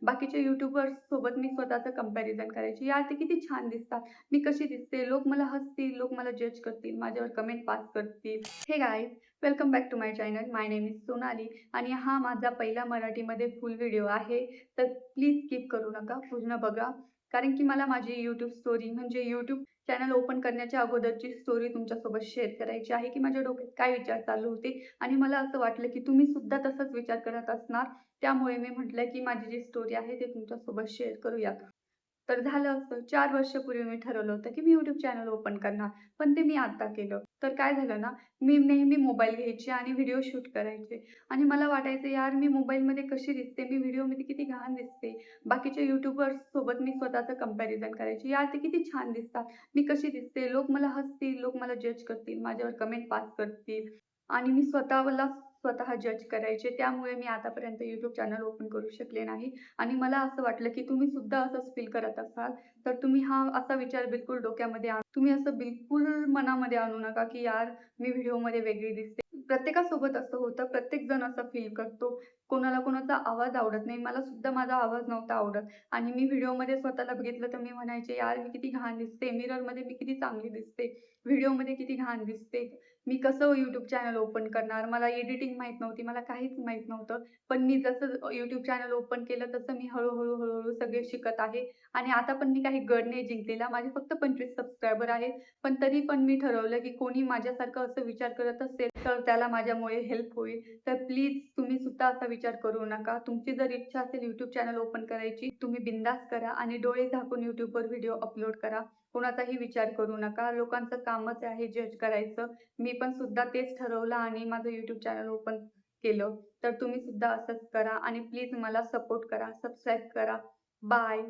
बाकीच्या यूट्यूबर्स सोबत मी स्वतःचं कंपॅरिझन करायची. यार ते किती छान दिसतात, मी कशी दिसते, लोक मला हसतील, लोक मला जज करतील, माझ्यावर कमेंट पास करतील. Hey guys, welcome back to my channel. My name is Sonali आणि हा माझा पहिला मराठीमध्ये फुल व्हिडिओ आहे. तर प्लीज स्किप करू नका, पूर्ण बघा. कारण की मला माझी यूट्यूब स्टोरी म्हणजे यूट्यूब चॅनल ओपन करण्याच्या अगोदरची स्टोरी तुमच्यासोबत शेअर करायची आहे, की माझ्या डोक्यात काय विचार चालू होते आणि मला असं वाटलं की तुम्ही सुद्धा तसंच विचार करत असणार. त्यामुळे मी म्हटलं की माझी जी स्टोरी आहे ते तुमच्यासोबत शेअर करूयात. तर झालं असं 4 वर्षापूर्वी मी ठरवलं होतं की मी YouTube चॅनल ओपन करणार. पण ते मी आता केलं. तर काय झालं ना, मी नेहमी मोबाईल घ्यायचे आणि व्हिडिओ शूट करायचे आणि मला वाटायचं यार मी मोबाईलमध्ये कशी दिसते, मी व्हिडिओमध्ये किती घाण दिसते. बाकीच्या यूट्यूबर्स सोबत मी स्वतःचं कंपॅरिझन करायची. यार ते किती छान दिसतात, मी कशी दिसते, लोक मला हसतील, लोक मला जज करतील, माझ्यावर कमेंट पास करतील आणि मी स्वतःला स्वतः जज करायचे. त्यामुळे मी आतापर्यंत YouTube चॅनल ओपन करू शकले नाही आणि मला असं वाटलं की तुम्ही सुद्धा असंच फील करत असाल, तर तुम्ही हा असा विचार बिलकुल डोक्यामध्ये तुम्ही असं बिलकुल मनामध्ये आणू नका की यार मी व्हिडिओमध्ये वेगळी दिसते. प्रत्येकासोबत असं होतं, प्रत्येक जण असं फील करतो. कोणाला कोणाचा आवाज आवडत नाही. मला सुद्धा माझा आवाज नव्हता आवडत आणि मी व्हिडिओमध्ये स्वतःला बघितलं तर मी म्हणायचे, "यार मी किती घाण दिसते. मिररमध्ये मी किती चांगली दिसते. व्हिडिओमध्ये किती घाण दिसते. मी कसं YouTube चॅनल ओपन करणार? मला एडिटिंग माहीत नव्हती. मला काहीच माहीत नव्हतं." पण मी जसं YouTube चॅनल ओपन केलं तसं मी हळू-हळू सगळे शिकत आहे आणि आता पण मी काही गड नाही जिंकलेला. माझे फक्त 25 सबस्क्रायबर आहेत. पण तरी पण मी ठरवलं की कोणी माझ्यासारखं असं विचार करत असेल तर त्याला माझ्यामुळे हेल्प होईल. तर प्लीज तुम्ही सुद्धा असा विचार करू नका. तुमची जर इच्छा असेल YouTube चॅनल ओपन करायची, तुम्ही बिंदास करा आणि डोळे झाकून YouTubeवर व्हिडिओ अपलोड करा. कोणाचाही विचार करू नका. लोकांचं कामच आहे जज करायचं. मी पण सुद्धा तेच ठरवलं आणि माझं YouTube चॅनल ओपन केलं. तर तुम्ही सुद्धा असंच करा आणि प्लीज मला सपोर्ट करा, सबस्क्राईब करा. बाय.